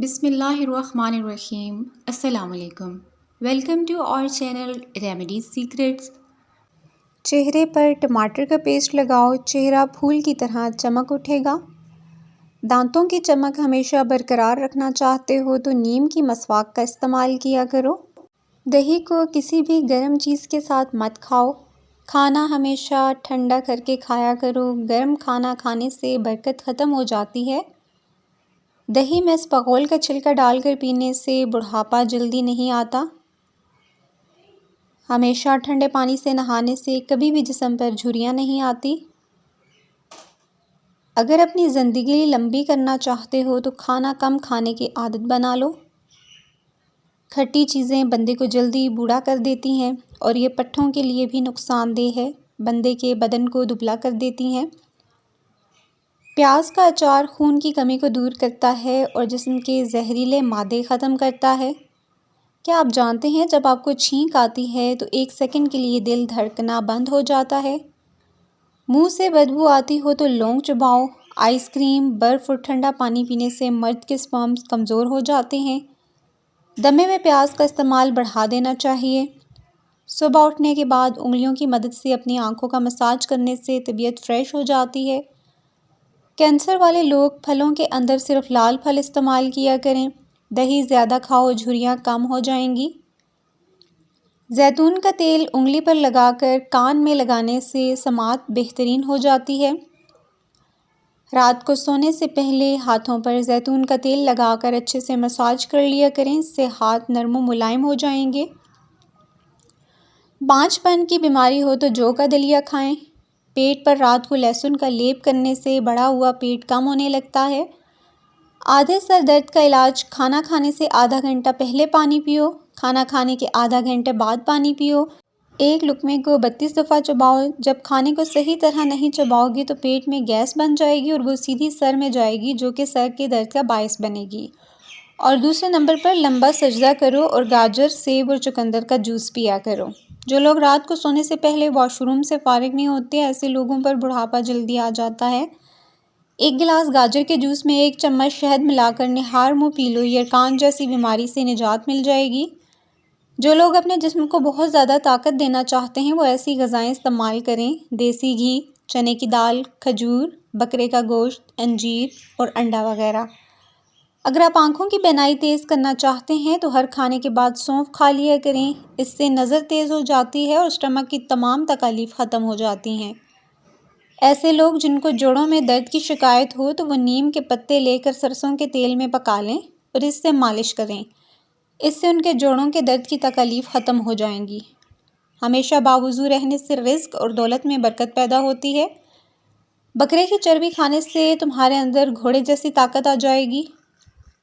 बिस्मिल्लाहिर्रहमानिर्रहीम अस्सलामुअलैकुम। Welcome to our channel remedies secrets. चेहरे पर टमाटर का पेस्ट लगाओ, चेहरा फूल की तरह चमक उठेगा। दांतों की चमक हमेशा बरकरार रखना चाहते हो तो नीम की मसवाक का इस्तेमाल किया करो। दही को किसी भी गर्म चीज़ के साथ मत खाओ। खाना हमेशा ठंडा करके खाया करो। गर्म खाना खाने से बरकत ख़त्म हो जाती है। दही में इसबगोल का छिलका डालकर पीने से बुढ़ापा जल्दी नहीं आता। हमेशा ठंडे पानी से नहाने से कभी भी जिस्म पर झुर्रियाँ नहीं आती। अगर अपनी ज़िंदगी लंबी करना चाहते हो तो खाना कम खाने की आदत बना लो। खट्टी चीज़ें बंदे को जल्दी बूढ़ा कर देती हैं और ये पट्ठों के लिए भी नुकसानदेह है। बंदे के बदन को दुबला कर देती हैं। प्याज का अचार खून की कमी को दूर करता है और जिस्म के जहरीले मादे ख़त्म करता है। क्या आप जानते हैं जब आपको छींक आती है तो 1 सेकंड के लिए दिल धड़कना बंद हो जाता है। मुंह से बदबू आती हो तो लौंग चबाओ। आइसक्रीम, बर्फ़ और ठंडा पानी पीने से मर्द के स्पर्म्स कमज़ोर हो जाते हैं। दमे में प्याज का इस्तेमाल बढ़ा देना चाहिए। सुबह उठने के बाद उंगलियों की मदद से अपनी आंखों का मसाज करने से तबीयत फ़्रेश हो जाती है। कैंसर वाले लोग फलों के अंदर सिर्फ लाल फल इस्तेमाल किया करें। दही ज़्यादा खाओ, झुर्रियाँ कम हो जाएंगी। जैतून का तेल उंगली पर लगाकर कान में लगाने से समात बेहतरीन हो जाती है। रात को सोने से पहले हाथों पर जैतून का तेल लगाकर अच्छे से मसाज कर लिया करें। इससे हाथ नरम और मुलायम हो जाएंगे। बांझपन की बीमारी हो तो जौ का दलिया खाएं। पेट पर रात को लहसुन का लेप करने से बढ़ा हुआ पेट कम होने लगता है। आधे सर दर्द का इलाज, खाना खाने से आधा घंटा पहले पानी पियो, खाना खाने के आधा घंटे बाद पानी पियो। एक लुकमे को 32 दफ़ा चबाओ। जब खाने को सही तरह नहीं चबाओगी तो पेट में गैस बन जाएगी और वो सीधी सर में जाएगी जो कि सर के दर्द का बायस बनेगी। और दूसरे नंबर पर लंबा सजदा करो और गाजर, सेब और चुकंदर का जूस पिया करो। जो लोग रात को सोने से पहले वॉशरूम से फारिग नहीं होते, ऐसे लोगों पर बुढ़ापा जल्दी आ जाता है। 1 गिलास गाजर के जूस में 1 चम्मच शहद मिलाकर निहार मुँह पी लो। यरकान जैसी बीमारी से निजात मिल जाएगी। जो लोग अपने जिस्म को बहुत ज़्यादा ताकत देना चाहते हैं वो ऐसी ग़िज़ाएँ इस्तेमाल करें। देसी घी, चने की दाल, खजूर, बकरे का गोश्त, अंजीर और अंडा वगैरह। अगर आप आँखों की बीनाई तेज़ करना चाहते हैं तो हर खाने के बाद सौंफ खा लिया करें। इससे नज़र तेज़ हो जाती है और स्टमक की तमाम तकलीफ़ ख़त्म हो जाती हैं। ऐसे लोग जिनको जोड़ों में दर्द की शिकायत हो तो वो नीम के पत्ते लेकर सरसों के तेल में पका लें और इससे मालिश करें। इससे उनके जोड़ों के दर्द की तकलीफ़ ख़त्म हो जाएंगी। हमेशा बावुज़ू रहने से रिज़्क और दौलत में बरकत पैदा होती है। बकरे की चर्बी खाने से तुम्हारे अंदर घोड़े जैसी ताकत आ जाएगी।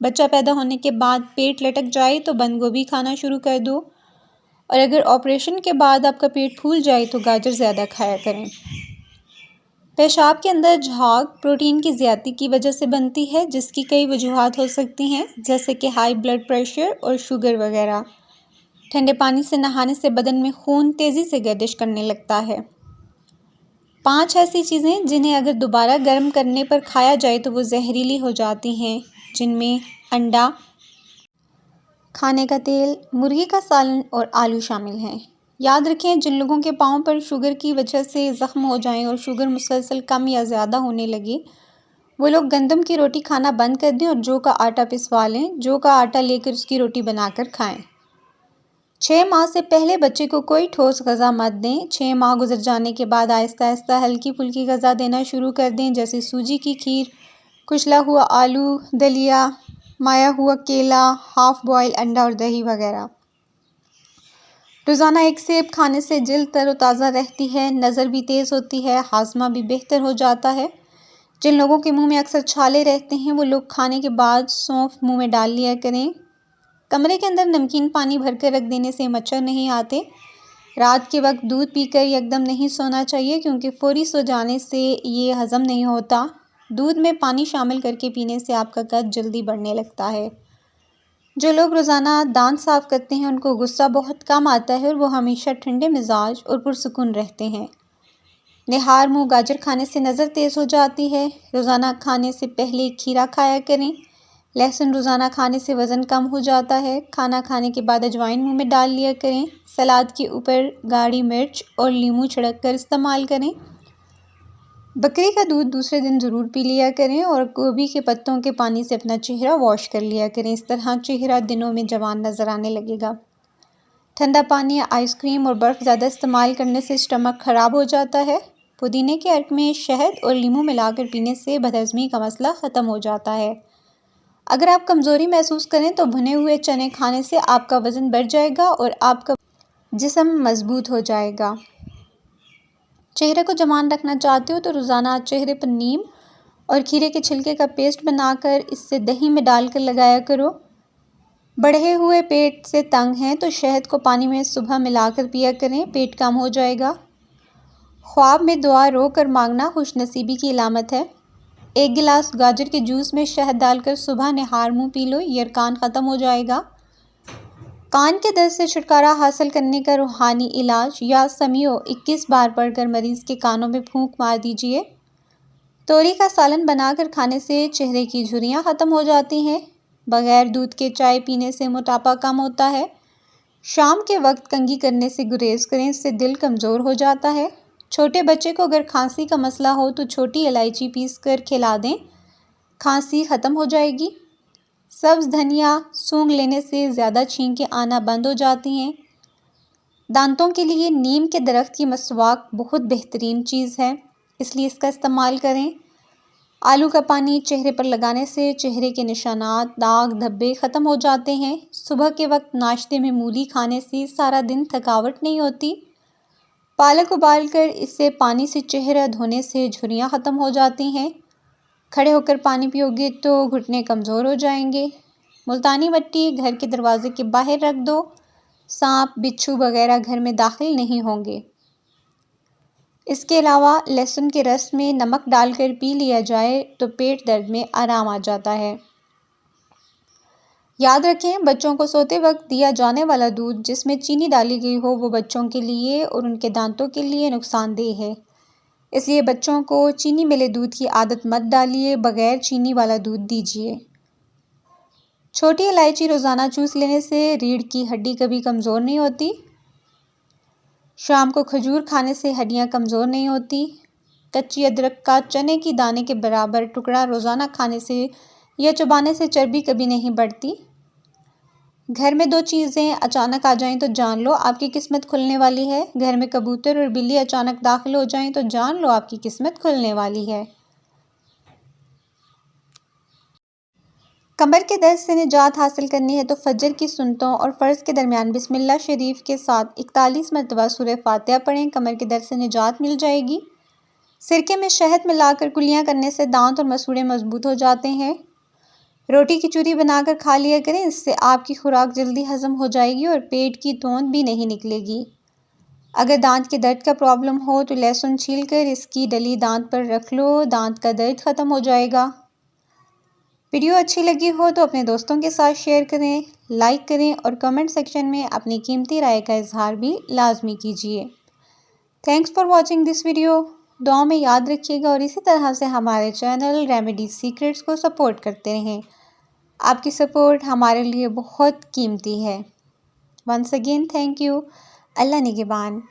बच्चा पैदा होने के बाद पेट लटक जाए तो बंद गोभी खाना शुरू कर दो। और अगर ऑपरेशन के बाद आपका पेट फूल जाए तो गाजर ज़्यादा खाया करें। पेशाब के अंदर झाग प्रोटीन की ज़्यादती की वजह से बनती है, जिसकी कई वजूहात हो सकती हैं, जैसे कि हाई ब्लड प्रेशर और शुगर वगैरह। ठंडे पानी से नहाने से बदन में खून तेज़ी से गर्दिश करने लगता है। 5 ऐसी चीज़ें जिन्हें अगर दोबारा गर्म करने पर खाया जाए तो वो जहरीली हो जाती हैं, जिनमें अंडा, खाने का तेल, मुर्गी का सालन और आलू शामिल हैं। याद रखें, जिन लोगों के पाँव पर शुगर की वजह से ज़ख्म हो जाएं और शुगर मुसलसल कम या ज़्यादा होने लगे, वो लोग गंदम की रोटी खाना बंद कर दें और जौ का आटा पिसवा लें। जौ का आटा लेकर उसकी रोटी बनाकर खाएं। 6 माह से पहले बच्चे को कोई ठोस ग़िज़ा मत दें। 6 माह गुजर जाने के बाद आहिस्ता आहिस्ता हल्की फुल्की ग़िज़ा देना शुरू कर दें, जैसे सूजी की खीर, कुचला हुआ आलू, दलिया, माया हुआ केला, हाफ़ बॉयल अंडा और दही वगैरह। रोज़ाना 1 सेब खाने से जिल्द तरोताज़ा रहती है, नज़र भी तेज़ होती है, हाज़मा भी बेहतर हो जाता है। जिन लोगों के मुंह में अक्सर छाले रहते हैं वो लोग खाने के बाद सौंफ मुंह में डाल लिया करें। कमरे के अंदर नमकीन पानी भर कर रख देने से मच्छर नहीं आते। रात के वक्त दूध पीकर एकदम नहीं सोना चाहिए, क्योंकि फ़ौरी सो जाने से ये हज़म नहीं होता। दूध में पानी शामिल करके पीने से आपका कद जल्दी बढ़ने लगता है। जो लोग रोज़ाना दांत साफ़ करते हैं उनको गुस्सा बहुत कम आता है और वो हमेशा ठंडे मिजाज और पुरसुकून रहते हैं। निहार मुँह गाजर खाने से नज़र तेज़ हो जाती है। रोज़ाना खाने से पहले खीरा खाया करें। लहसुन रोज़ाना खाने से वज़न कम हो जाता है। खाना खाने के बाद अजवाइन मुंह में डाल लिया करें। सलाद के ऊपर गाढ़ी मिर्च और नींबू छिड़क कर इस्तेमाल करें। बकरी का दूध दूसरे दिन ज़रूर पी लिया करें और गोभी के पत्तों के पानी से अपना चेहरा वॉश कर लिया करें। इस तरह चेहरा दिनों में जवान नज़र आने लगेगा। ठंडा पानी, आइसक्रीम और बर्फ़ ज़्यादा इस्तेमाल करने से स्टमक ख़राब हो जाता है। पुदीने के अर्क में शहद और नींबू मिलाकर पीने से बदहज़मी का मसला ख़त्म हो जाता है। अगर आप कमज़ोरी महसूस करें तो भुने हुए चने खाने से आपका वज़न बढ़ जाएगा और आपका जिस्म मज़बूत हो जाएगा। चेहरे को जवान रखना चाहते हो तो रोज़ाना चेहरे पर नीम और खीरे के छिलके का पेस्ट बनाकर इससे दही में डालकर लगाया करो। बढ़े हुए पेट से तंग हैं तो शहद को पानी में सुबह मिलाकर पिया करें, पेट कम हो जाएगा। ख्वाब में दुआ रो कर मांगना खुशनसीबी की अलामत है। 1 गिलास गाजर के जूस में शहद डालकर सुबह निहार मुँह पी लो, यरकान ख़त्म हो जाएगा। कान के दर्द से छुटकारा हासिल करने का रूहानी इलाज या समियो 21 बार पढ़कर मरीज़ के कानों में फूंक मार दीजिए। तोरी का सालन बनाकर खाने से चेहरे की झुर्रियाँ ख़त्म हो जाती हैं। बगैर दूध के चाय पीने से मोटापा कम होता है। शाम के वक्त कंघी करने से गुरेज करें, इससे दिल कमज़ोर हो जाता है। छोटे बच्चे को अगर खांसी का मसला हो तो छोटी इलायची पीसकर खिला दें, खांसी ख़त्म हो जाएगी। सब्ज़ धनिया सूंघ लेने से ज़्यादा छींकें आना बंद हो जाती हैं। दांतों के लिए नीम के दरख्त की मसवाक बहुत बेहतरीन चीज़ है, इसलिए इसका इस्तेमाल करें। आलू का पानी चेहरे पर लगाने से चेहरे के निशानात, दाग धब्बे ख़त्म हो जाते हैं। सुबह के वक्त नाश्ते में मूली खाने से सारा दिन थकावट नहीं होती। पालक उबालकर इससे पानी से चेहरा धोने से झुर्रियाँ ख़त्म हो जाती हैं। खड़े होकर पानी पियोगे तो घुटने कमज़ोर हो जाएंगे। मुल्तानी मिट्टी घर के दरवाजे के बाहर रख दो, सांप बिच्छू वगैरह घर में दाखिल नहीं होंगे। इसके अलावा लहसुन के रस में नमक डालकर पी लिया जाए तो पेट दर्द में आराम आ जाता है। याद रखें, बच्चों को सोते वक्त दिया जाने वाला दूध जिसमें चीनी डाली गई हो वो बच्चों के लिए और उनके दांतों के लिए नुकसानदेह है, इसलिए बच्चों को चीनी मिले दूध की आदत मत डालिए, बगैर चीनी वाला दूध दीजिए। छोटी इलायची रोज़ाना चूस लेने से रीढ़ की हड्डी कभी कमज़ोर नहीं होती। शाम को खजूर खाने से हड्डियाँ कमज़ोर नहीं होती। कच्ची अदरक का चने की दाने के बराबर टुकड़ा रोज़ाना खाने से या चबाने से चर्बी कभी नहीं बढ़ती। घर में 2 चीज़ें अचानक आ जाएं तो जान लो आपकी किस्मत खुलने वाली है। घर में कबूतर और बिल्ली अचानक दाखिल हो जाएं तो जान लो आपकी किस्मत खुलने वाली है। कमर के दर्द से निजात हासिल करनी है तो फजर की सुन्नतों और फ़र्ज़ के दरमियान बिस्मिल्लाह शरीफ के साथ 41 मरतबा सूरह फातिहा पढ़ें, कमर के दर्द से निजात मिल जाएगी। सिरके में शहद मिलाकर कुल्लियाँ करने से दांत और मसूड़े मजबूत हो जाते हैं। रोटी की चूरी बनाकर खा लिया करें, इससे आपकी खुराक जल्दी हज़म हो जाएगी और पेट की तोंद भी नहीं निकलेगी। अगर दांत के दर्द का प्रॉब्लम हो तो लहसुन छीलकर इसकी डली दांत पर रख लो, दांत का दर्द ख़त्म हो जाएगा। वीडियो अच्छी लगी हो तो अपने दोस्तों के साथ शेयर करें, लाइक करें और कमेंट सेक्शन में अपनी कीमती राय का इजहार भी लाजमी कीजिए। Thanks for watching this video. दुआ में याद रखिएगा और इसी तरह से हमारे चैनल रेमेडी सीक्रेट्स को सपोर्ट करते रहें। आपकी सपोर्ट हमारे लिए बहुत कीमती है। Once again thank you. Allah निगहबान।